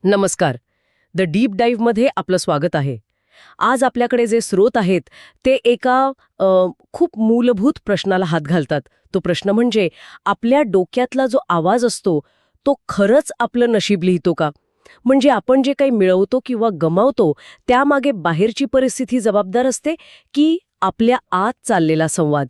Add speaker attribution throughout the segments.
Speaker 1: नमस्कार. The deep डाईव्हमध्ये आपलं स्वागत आहे. आज आपल्याकडे जे स्रोत आहेत ते एका खूप मूलभूत प्रश्नाला हात घालतात. तो प्रश्न म्हणजे आपल्या डोक्यातला जो आवाज असतो तो खरंच आपलं नशीब लिहितो का? म्हणजे आपण जे काही मिळवतो किंवा गमावतो त्यामागे बाहेरची परिस्थिती जबाबदार असते की आपल्या आत चाललेला संवाद?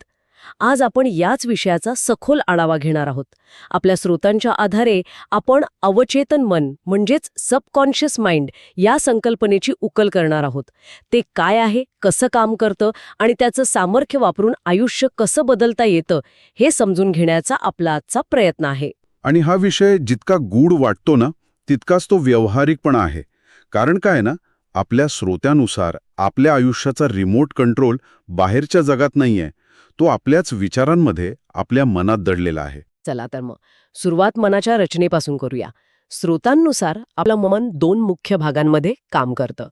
Speaker 1: आज आपण याच विषयाचा सखोल आढावा घेणार आहोत. आपल्या स्रोतांच्या आधारे आपण अवचेतन मन म्हणजेच सबकॉन्शियस माइंड या संकल्पनेची उकल करणार आहोत. ते काय आहे, कसं काम करतं आणि त्याचं सामर्थ्य वापरून आयुष्य कसं बदलता येतं हे समजून घेण्याचा आपला आजचा प्रयत्न आहे.
Speaker 2: आणि हा विषय जितका गूढ वाटतो ना तितकाच तो व्यावहारिक पण आहे. कारण काय ना, आपल्या श्रोत्यानुसार आपल्या आयुष्याचा रिमोट कंट्रोल बाहेरच्या जगात नाहीये, तो आपल्याच विचारांमध्ये, आपल्या मनात दडलेला आहे.
Speaker 1: चला तर मग सुरुवात मनाच्या रचनेपासून करूया. स्रोतांनुसार आपलं मन 2 मुख्य भागांमध्ये काम करतं.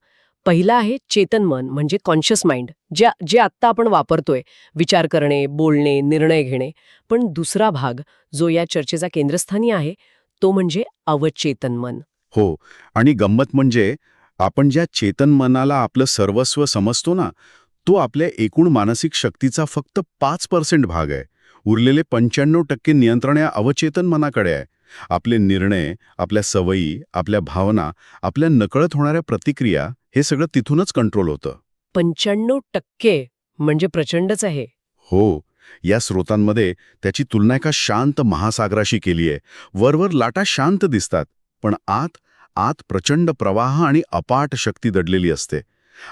Speaker 1: पहिला आहे चेतन मन म्हणजे कॉन्शियस माइंड, जे आत्ता आपण वापरतोय, विचार करणे, बोलणे, निर्णय घेणे. पण दुसरा भाग जो या चर्चेचा केंद्रस्थानी आहे तो म्हणजे अवचेतन मन.
Speaker 2: हो, आणि गंमत म्हणजे आपण ज्या चेतन मनाला आपलं सर्वस्व समजतो ना, तो आपल्या एकूण मानसिक शक्तीचा फक्त 5% भाग आहे. उरलेले 95% नियंत्रण या अवचेतन मनाकडे आहे. आपले निर्णय, आपल्या सवयी, आपल्या भावना, आपल्या नकळत होणाऱ्या प्रतिक्रिया हे सगळं तिथूनच कंट्रोल होतं.
Speaker 1: 95% म्हणजे प्रचंडच आहे.
Speaker 2: हो, या स्रोतांमध्ये त्याची तुलना एका शांत महासागराशी केली आहे. वरवर लाटा शांत दिसतात, पण आत आत प्रचंड प्रवाह आणि अपाट शक्ती दडलेली असते.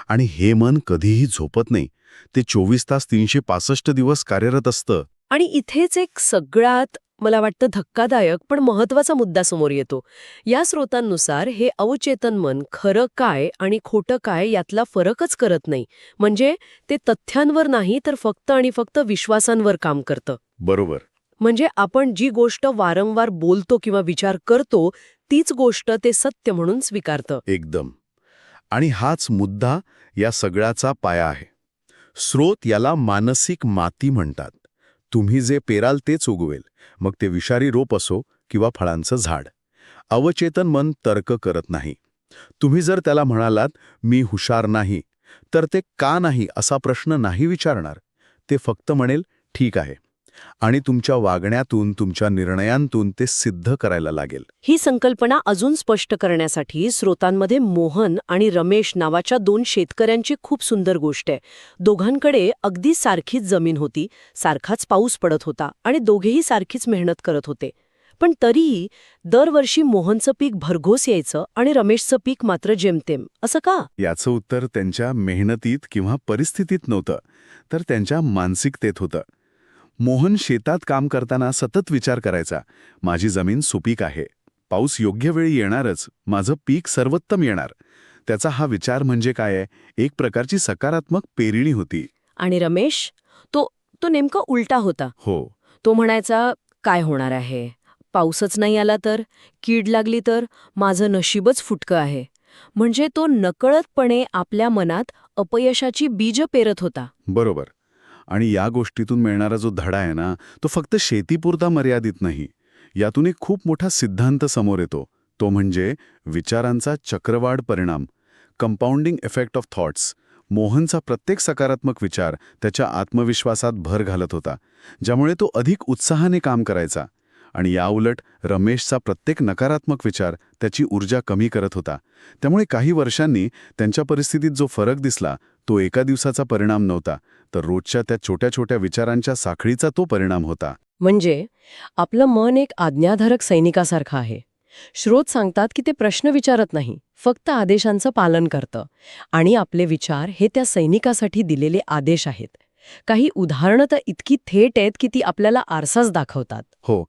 Speaker 2: आणि हे मन कधीही झोपत नाही. ते 24 तास 365 दिवस कार्यरत असतं.
Speaker 1: आणि इथेच एक सगळ्यात मला वाटतं धक्कादायक पण महत्वाचा मुद्दा समोर येतो. या स्रोतांनुसार हे अवचेतन मन खरं काय आणि खोटं काय यातला फरकच करत नाही. म्हणजे ते तथ्यांवर नाही तर फक्त आणि फक्त विश्वासांवर काम करतं.
Speaker 2: बरोबर.
Speaker 1: म्हणजे आपण जी गोष्ट वारंवार बोलतो किंवा विचार करतो तीच गोष्ट ते सत्य म्हणून स्वीकारतं.
Speaker 2: एकदम. आणि हाच मुद्दा या सगळ्याचा पाया आहे. स्रोत याला मानसिक माती म्हणतात. तुम्ही जे पेराल तेच उगवेल, मग ते विषारी रोप असो किंवा फळांचं झाड. अवचेतन मन तर्क करत नाही. तुम्ही जर त्याला म्हणालात, मी हुशार नाही, तर ते का नाही असा प्रश्न नाही विचारणार. ते फक्त म्हणेल, ठीक आहे. आणि तुमच्या वागण्यातून, तुमच्या निर्णयांतून ते सिद्ध करायला लागेल.
Speaker 1: ही संकल्पना अजून स्पष्ट करण्यासाठी स्रोतांमध्ये मोहन आणि रमेश नावाच्या 2 शेतकऱ्यांची खूप सुंदर गोष्ट आहे. दोघांकडे अगदी सारखीच जमीन होती, सारखाच पाऊस पडत होता आणि दोघेही सारखीच मेहनत करत होते. पण तरीही दरवर्षी मोहनचं पीक भरघोस यायचं आणि रमेशचं पीक मात्र जेमतेम. असं का?
Speaker 2: याचं उत्तर त्यांच्या मेहनतीत किंवा परिस्थितीत नव्हतं, तर त्यांच्या मानसिकतेत होतं. मोहन शेतात काम करताना सतत विचार करायचा, माझी जमीन सुपीक आहे, पाऊस योग्य वेळी येणारच, माझं पीक सर्वोत्तम येणार. त्याचा हा विचार म्हणजे काय आहे, एक प्रकारची सकारात्मक पेरणी होती.
Speaker 1: आणि रमेश तो नेमका उलटा होता.
Speaker 2: हो.
Speaker 1: तो म्हणायचा, काय होणार आहे, पाऊसच नाही आला तर, कीड लागली तर, माझं नशीबच फुटकं आहे. म्हणजे तो नकळतपणे आपल्या मनात अपयशाची बीज पेरत होता.
Speaker 2: बरोबर. आणि या गोष्टीतून मिळणारा जो धडा आहे ना, तो फक्त शेतीपुरता मर्यादित नाही. यातून एक खूप मोठा सिद्धांत समोर येतो. तो म्हणजे विचारांचा चक्रवाढ परिणाम, कंपाऊंडिंग इफेक्ट ऑफ थॉट्स. मोहनचा प्रत्येक सकारात्मक विचार त्याच्या आत्मविश्वासात भर घालत होता, ज्यामुळे तो अधिक उत्साहाने काम करायचा. आणि याउलट रमेशचा प्रत्येक नकारात्मक विचार त्याची ऊर्जा कमी करत होता. त्यामुळे काही वर्षांनी त्यांच्या परिस्थितीत जो फरक दिसला तो एका दिवसाचा परिणाम नव्हता, तर रोजच्या त्या छोट्या छोट्या विचारांच्या साखळीचा तो परिणाम होता.
Speaker 1: म्हणजे आपलं मन एक आज्ञाधारक सैनिकासारखं आहे. स्रोत सांगतात की ते प्रश्न विचारत नाही, फक्त आदेशांचं पालन करतं. आणि आपले विचार हे त्या सैनिकासाठी दिलेले आदेश आहेत. काही उदाहरणं तर इतकी थेट आहेत की ती आपल्याला आरसाच दाखवतात.
Speaker 2: हो,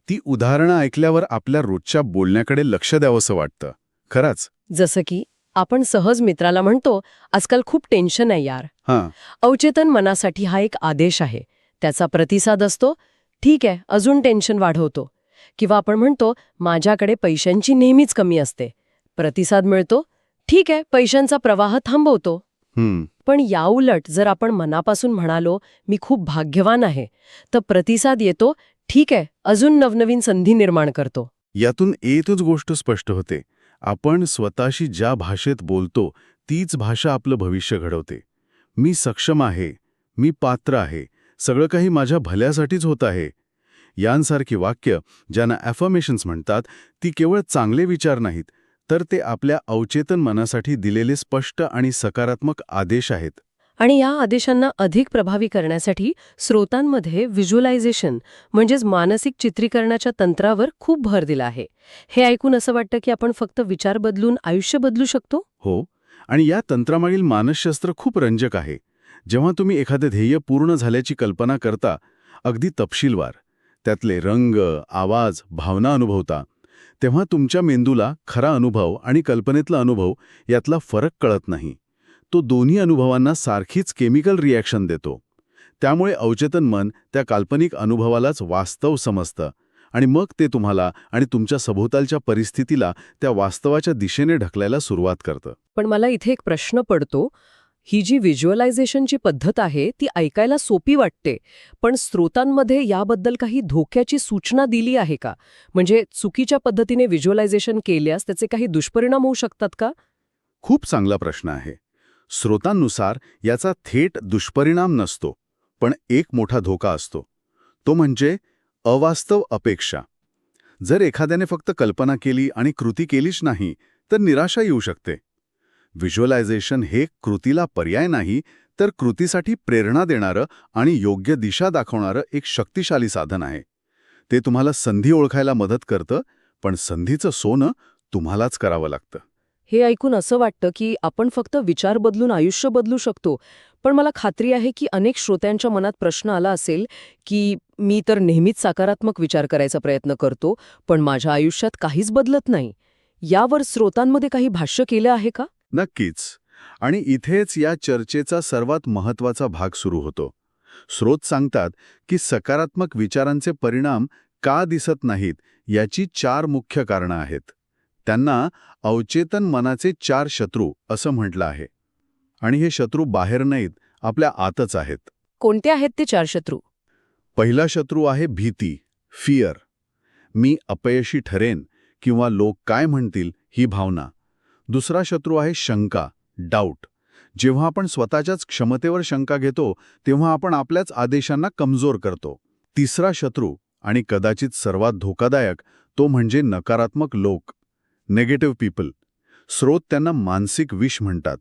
Speaker 2: ती उदाहरणं ऐकल्यावर आपल्या रोजच्या बोलण्याकडे लक्ष द्यावंसं वाटतं. खरंच.
Speaker 1: जसं की आपण सहज मित्राला म्हणतो, आजकाल खूप टेन्शन आहे यार.
Speaker 2: हां.
Speaker 1: अवचेतन मनासाठी हा एक आदेश आहे. त्याचा प्रतिसाद असतो, ठीक आहे, अजून टेन्शन वाढवतो. किंवा आपण म्हणतो, माझ्याकडे पैशांची नेहमीच कमी असते. प्रतिसाद मिळतो, ठीक आहे, पैशांचा प्रवाह थांबवतो. पण याउलट जर आपण मनापासून म्हणालो, मी खूप भाग्यवान आहे, तर प्रतिसाद येतो, ठीक आहे, अजून नवनवीन संधी निर्माण करतो.
Speaker 2: यातून एकच गोष्ट स्पष्ट होते, आपण स्वतःशी ज्या भाषेत बोलतो तीच भाषा आपलं भविष्य घडवते. मी सक्षम आहे, मी पात्र आहे, सगळं काही माझ्या भल्यासाठीच होत आहे. यांसारखी वाक्य, ज्यांना ॲफर्मेशन्स म्हणतात, ती केवळ चांगले विचार नाहीत, तर ते आपल्या अवचेतन मनासाठी दिलेले स्पष्ट आणि सकारात्मक आदेश आहेत.
Speaker 1: आणि या आदेशांना अधिक प्रभावी करण्यासाठी स्रोतांमध्ये व्हिज्युअलायझेशन म्हणजेच मानसिक चित्रीकरणाच्या तंत्रावर खूप भर दिला आहे. हे ऐकून असं वाटतं की आपण फक्त विचार बदलून आयुष्य बदलू शकतो.
Speaker 2: हो, आणि या तंत्रामागील मानसशास्त्र खूप रंजक आहे. जेव्हा तुम्ही एखादे ध्येय पूर्ण झाल्याची कल्पना करता, अगदी तपशीलवार, त्यातले रंग, आवाज, भावना अनुभवता, तेव्हा तुमच्या मेंदूला खरा अनुभव आणि कल्पनेतला अनुभव यातला फरक कळत नाही. तो दोन्ही अनुभवांना सारखीच केमिकल रिॲक्शन देतो. त्यामुळे अवचेतन मन त्या काल्पनिक अनुभवालाच वास्तव समजतं आणि मग ते तुम्हाला आणि तुमच्या सभोवतालच्या परिस्थितीला त्या वास्तवाच्या दिशेने ढकलायला सुरुवात करतं.
Speaker 1: पण मला इथे एक प्रश्न पडतो. ही जी व्हिज्युअलायझेशनची पद्धत आहे ती ऐकायला सोपी वाटते, पण स्रोतांमध्ये याबद्दल काही धोक्याची सूचना दिली आहे का? म्हणजे चुकीच्या पद्धतीने व्हिज्युअलायझेशन केल्यास त्याचे काही दुष्परिणाम होऊ शकतात का?
Speaker 2: खूप चांगला प्रश्न आहे. स्रोतांनुसार याचा थेट दुष्परिणाम नसतो, पण एक मोठा धोका असतो. तो म्हणजे अवास्तव अपेक्षा. जर एखाद्याने फक्त कल्पना केली आणि कृती केलीच नाही, तर निराशा येऊ शकते. व्हिज्युअलायझेशन हे कृतीला पर्याय नाही, तर कृतीसाठी प्रेरणा देणारं आणि योग्य दिशा दाखवणारं एक शक्तिशाली साधन आहे. ते तुम्हाला संधी ओळखायला मदत करतं, पण संधीचं सोनं तुम्हालाच करावं लागतं.
Speaker 1: हे ऐकून असं वाटतं की आपण फक्त विचार बदलून आयुष्य बदलू शकतो. पण मला खात्री आहे की अनेक श्रोत्यांच्या मनात प्रश्न आला असेल की मी तर नेहमीच सकारात्मक विचार करायचा प्रयत्न करतो, पण माझ्या आयुष्यात काहीच बदलत नाही. यावर स्रोतांमध्ये काही भाष्य केलं आहे का?
Speaker 2: नक्कीच. आणि इथेच या चर्चेचा सर्वात महत्त्वाचा भाग सुरू होतो. स्रोत सांगतात की सकारात्मक विचारांचे परिणाम का दिसत नाहीत याची 4 मुख्य कारणं आहेत. त्यांना अवचेतन मनाचे 4 शत्रू असं म्हटलं आहे. आणि हे शत्रू बाहेर नाहीत, आपल्या आतच आहेत.
Speaker 1: कोणते आहेत ते 4 शत्रू?
Speaker 2: पहिला शत्रू आहे भीती, फिअर. मी अपयशी ठरेन किंवा लोक काय म्हणतील ही भावना. दुसरा शत्रू आहे शंका, डाऊट. जेव्हा आपण स्वतःच्याच क्षमतेवर शंका घेतो, तेव्हा आपण आपल्याच आदेशांना कमजोर करतो. तिसरा शत्रू आणि कदाचित सर्वात धोकादायक तो म्हणजे नकारात्मक लोक, नेगेटिव्ह पीपल. स्रोत त्यांना मानसिक विष म्हणतात.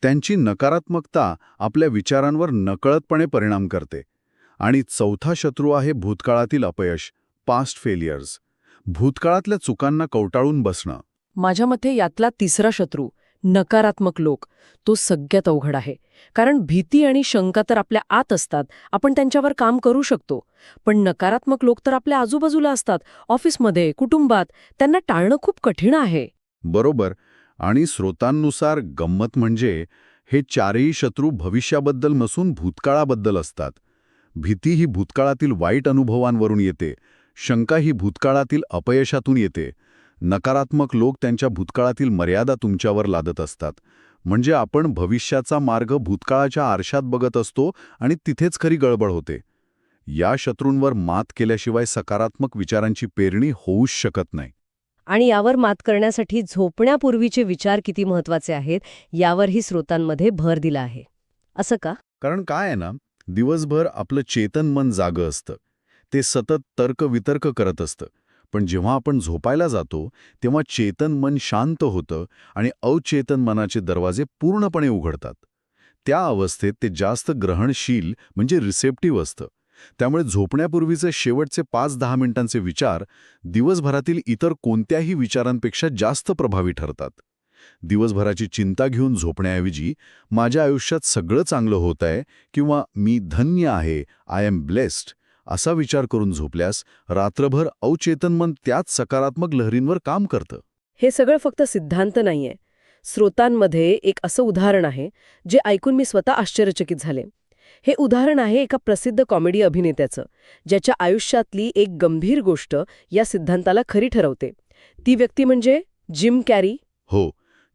Speaker 2: त्यांची नकारात्मकता आपल्या विचारांवर नकळतपणे परिणाम करते. आणि चौथा शत्रू आहे भूतकाळातील अपयश, पास्ट फेलियर्स. भूतकाळातल्या चुकांना कवटाळून बसणं.
Speaker 1: माझ्या मते यातला तिसरा शत्रू नकारात्मक लोक तो सगळ्यात अवघड आहे. कारण भीती आणि शंका तर आपल्या आत असतात, आपण त्यांच्यावर काम करू शकतो. पण नकारात्मक लोक तर आपल्या आजूबाजूला असतात, ऑफिसमध्ये, कुटुंबात. त्यांना टाळणं खूप कठीण आहे.
Speaker 2: बरोबर. आणि स्रोतांनुसार गंमत म्हणजे हे 4ही शत्रू भविष्याबद्दल नसून भूतकाळाबद्दल असतात. भीती ही भूतकाळातील वाईट अनुभवांवरून येते, शंका ही भूतकाळातील अपयशातून येते, नकारात्मक लोक त्यांच्या भूतकाळातील मर्यादा तुमच्यावर लादत असतात. म्हणजे आपण भविष्याचा मार्ग भूतकाळाच्या आरशात बघत असतो आणि तिथेच खरी गडबड होते. या शत्रूंवर मात केल्याशिवाय सकारात्मक विचारांची पेरणी होऊच शकत नाही.
Speaker 1: आणि यावर मात करण्यासाठी झोपण्यापूर्वीचे विचार किती महत्वाचे आहेत यावरही स्रोतांमध्ये भर दिला आहे. असं का?
Speaker 2: कारण काय आहे ना, दिवसभर आपलं चेतन मन जागं असतं. ते सतत तर्क-वितर्क करत असतं. पण जेव्हा आपण झोपायला जातो, तेव्हा चेतन मन शांत होतं आणि अवचेतन मनाचे दरवाजे पूर्णपणे उघडतात. त्या अवस्थेत ते जास्त ग्रहणशील म्हणजे रिसेप्टिव्ह असतं. त्यामुळे झोपण्यापूर्वीचे शेवटचे 5-10 मिनिटांचे विचार दिवसभरातील इतर कोणत्याही विचारांपेक्षा जास्त प्रभावी ठरतात. दिवसभराची चिंता घेऊन झोपण्याऐवजी माझ्या आयुष्यात सगळं चांगलं होत आहे किंवा मी धन्य आहे, आय एम ब्लेस्ड, असा विचार करून झोपल्यास रात्रभर अवचेतन मन त्याच सकारात्मक लहरींवर काम करतं.
Speaker 1: हे सगळं फक्त सिद्धांत नाहीये. स्रोतांमध्ये एक असं उदाहरण आहे जे ऐकून मी स्वतः आश्चर्यचकित झाले. हे उदाहरण आहे एका प्रसिद्ध कॉमेडी अभिनेत्याचं, ज्याच्या आयुष्यातली एक गंभीर गोष्ट या सिद्धांताला खरी ठरवते. ती व्यक्ती म्हणजे जिम कॅरी.
Speaker 2: हो,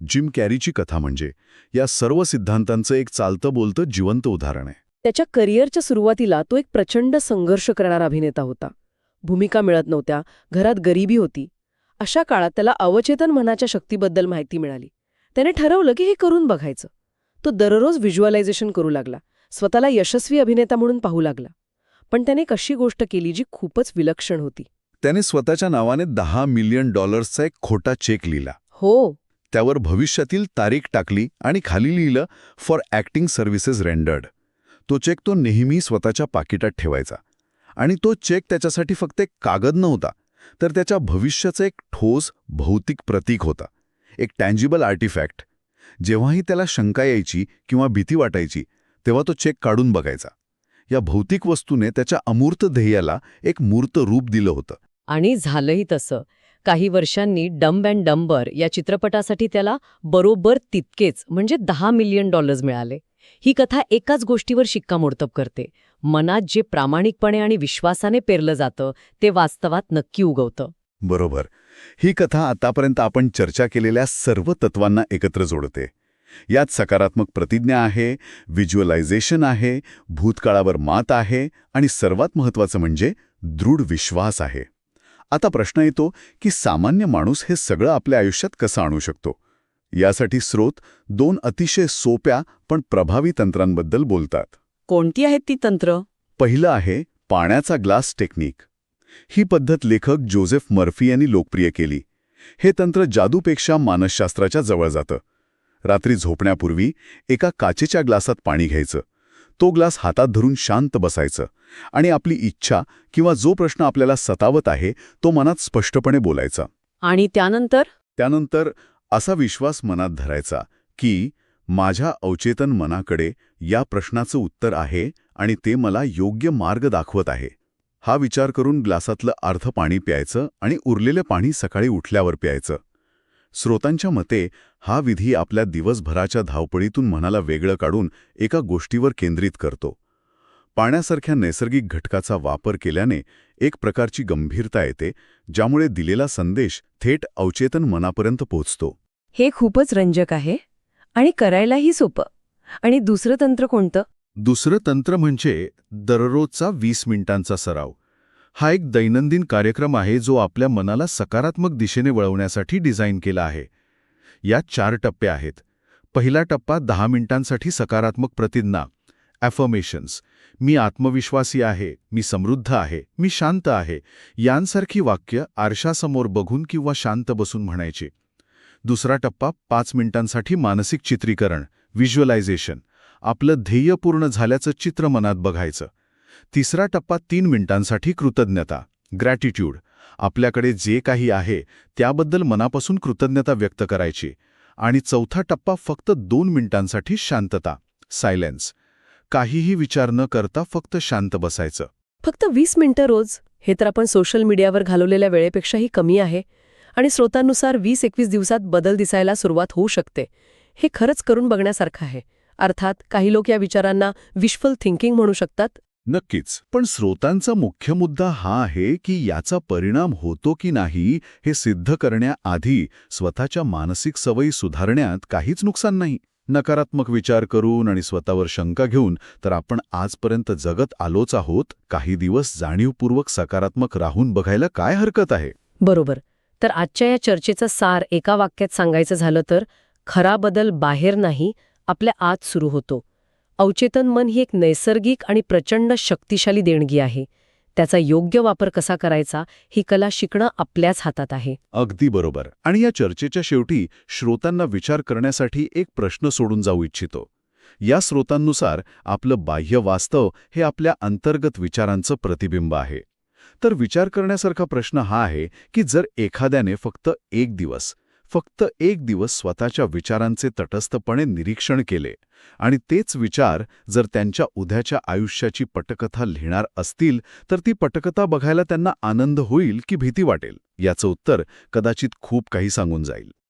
Speaker 2: जिम कॅरीची कथा म्हणजे या सर्व सिद्धांतांचं एक चालतं बोलतं जिवंत उदाहरण आहे.
Speaker 1: त्याच्या करिअरच्या सुरुवातीला तो एक प्रचंड संघर्ष करणारा अभिनेता होता. भूमिका मिळत नव्हत्या, घरात गरिबी होती. अशा काळात त्याला अवचेतन मनाच्या शक्तीबद्दल माहिती मिळाली. त्याने ठरवलं की हे करून बघायचं. तो दररोज व्हिज्युअलायझेशन करू लागला, स्वतःला यशस्वी अभिनेता म्हणून पाहू लागला. पण त्याने कशी गोष्ट केली जी खूपच विलक्षण होती.
Speaker 3: त्याने स्वतःच्या नावाने $10 मिलियन एक खोटा चेक लिहिला.
Speaker 1: हो,
Speaker 3: त्यावर भविष्यातील तारीख टाकली आणि खाली लिहिलं फॉर ॲक्टिंग सर्व्हिसेस रेंडर्ड. तो चेक तो नेहमी स्वतःच्या पाकिटात ठेवायचा. आणि तो चेक त्याच्यासाठी फक्त एक कागद नव्हता, तर त्याच्या भविष्याचं एक ठोस भौतिक प्रतीक होता, एक टँजिबल आर्टिफॅक्ट. जेव्हाही त्याला शंका यायची किंवा भीती वाटायची, तेव्हा तो चेक काढून बघायचा. या भौतिक वस्तूने त्याच्या अमूर्त ध्येयाला एक मूर्त रूप दिलं होतं.
Speaker 1: आणि झालंही तसं. काही वर्षांनी डम्ब अँड डंबर या चित्रपटासाठी त्याला बरोबर तितकेच म्हणजे $10 मिलियन मिळाले. ही कथा एकाच गोष्टीवर शिक्कामोर्तब करते. मनात जे प्रामाणिकपणे आणि विश्वासाने पेरलं जातं ते वास्तवात नक्की उगवतं.
Speaker 3: बरोबर. ही कथा आतापर्यंत आपण चर्चा केलेल्या सर्व तत्वांना एकत्र जोडते. यात सकारात्मक प्रतिज्ञा आहे, व्हिज्युअलायझेशन आहे, भूतकाळावर मात आहे आणि सर्वात महत्त्वाचं म्हणजे दृढ विश्वास आहे. आता प्रश्न येतो की सामान्य माणूस हे सगळं आपल्या आयुष्यात कसं आणू शकतो. यासाठी स्रोत 2 अतिशय सोप्या पण प्रभावी तंत्रांबद्दल बोलतात.
Speaker 1: कोणती आहेत ती तंत्र?
Speaker 3: पहिलं आहे पाण्याचा ग्लास टेक्निक. ही पद्धत लेखक जोसेफ मर्फी यांनी लोकप्रिय केली. हे तंत्र जादूपेक्षा मानसशास्त्राच्या जवळ जातं. रात्री झोपण्यापूर्वी एका काचेच्या ग्लासात पाणी घ्यायचं. तो ग्लास हातात धरून शांत बसायचं आणि आपली इच्छा किंवा जो प्रश्न आपल्याला सतावत आहे तो मनात स्पष्टपणे बोलायचा.
Speaker 1: आणि
Speaker 3: त्यानंतर असा विश्वास मनात धरायचा की माझ्या अवचेतन मनाकडे या प्रश्नाचं उत्तर आहे आणि ते मला योग्य मार्ग दाखवत आहे. हा विचार करून ग्लासातलं अर्ध पाणी प्यायचं आणि उरलेलं पाणी सकाळी उठल्यावर प्यायचं. स्रोतांच्या मते हा विधी आपल्या दिवसभराच्या धावपळीतून मनाला वेगळं काढून एका गोष्टीवर केंद्रित करतो. पाण्यासारख्या नैसर्गिक घटकाचा वापर केल्याने एक प्रकारची गंभीरता येते, ज्यामुळे दिलेला संदेश थेट अवचेतन मनापर्यंत पोहोचतो.
Speaker 1: हे खूपच रंजक आहे आणि करायलाही सोपं. आणि दुसरं तंत्र कोणतं?
Speaker 3: दुसरं तंत्र म्हणजे दररोजचा 20 मिनिटांचा सराव. हा एक दैनंदिन कार्यक्रम आहे जो आपल्या मनाला सकारात्मक दिशेने वळवण्यासाठी डिझाईन केला आहे. यात 4 टप्पे आहेत. पहिला टप्पा 10 मिनिटांसाठी सकारात्मक प्रतिज्ञा, ॲफर्मेशन्स. मी आत्मविश्वासी आहे, मी समृद्ध आहे, मी शांत आहे, यांसारखी वाक्य आरशासमोर बघून किंवा शांत बसून म्हणायची. दुसरा टप्पा 5 मिनिटांसाठी मानसिक चित्रीकरण, व्हिज्युअलायझेशन. आपलं ध्येय पूर्ण झाल्याचं चित्र मनात बघायचं. तिसरा टप्पा 3 मिनिटांसाठी कृतज्ञता, ग्रॅटिट्यूड. आपल्याकडे जे काही आहे त्याबद्दल मनापासून कृतज्ञता व्यक्त करायची. आणि चौथा टप्पा फक्त 2 मिनिटांसाठी शांतता, सायलेन्स. काहीही विचार न करता फक्त शांत बसायचं.
Speaker 1: फक्त 20 मिनिटं रोज? हे तर आपण सोशल मीडियावर घालवलेल्या वेळेपेक्षाही कमी आहे. आणि स्रोतांनुसार 20-21 दिवसात बदल दिसायला सुरुवात होऊ शकते. हे खरंच करून बघण्यासारखं आहे. अर्थात काही लोक या विचारांना विशफुल थिंकिंग म्हणू शकतात.
Speaker 3: नक्कीच. पण स्रोतांचा मुख्य मुद्दा हा आहे की याचा परिणाम होतो की नाही हे सिद्ध करण्याआधी स्वतःच्या मानसिक सवयी सुधारण्यात काहीच नुकसान नाही. नकारात्मक विचार करून आणि स्वतःवर शंका घेऊन तर आपण आजपर्यंत जगत आलोच आहोत. काही दिवस जाणीवपूर्वक सकारात्मक राहून बघायला काय हरकत आहे?
Speaker 1: बरोबर. तर आजच्या या चर्चेचं सार एका वाक्यात सांगायचं झालं तर खरा बदल बाहेर नाही, आपल्या आत सुरू होतो. अवचेतन मन ही एक नैसर्गिक आणि प्रचंड शक्तिशाली देणगी आहे. त्याचा योग्य वापर कसा करायचा ही कला शिकणं आपल्याच हातात आहे.
Speaker 3: अगदी बरोबर. आणि या चर्चेच्या शेवटी श्रोतांना विचार करण्यासाठी एक प्रश्न सोडून जाऊ इच्छितो. या स्रोतांनुसार आपलं बाह्य वास्तव हे आपल्या अंतर्गत विचारांचं प्रतिबिंब आहे. तर विचार करण्यासारखा प्रश्न हा आहे की जर एखाद्याने फक्त एक दिवस स्वतःच्या विचारांचे तटस्थपणे निरीक्षण केले आणि तेच विचार जर त्यांच्या उद्याच्या आयुष्याची पटकथा लिहिणार असतील तर ती पटकथा बघायला त्यांना आनंद होईल की भीती वाटेल? याचं उत्तर कदाचित खूप काही सांगून जाईल.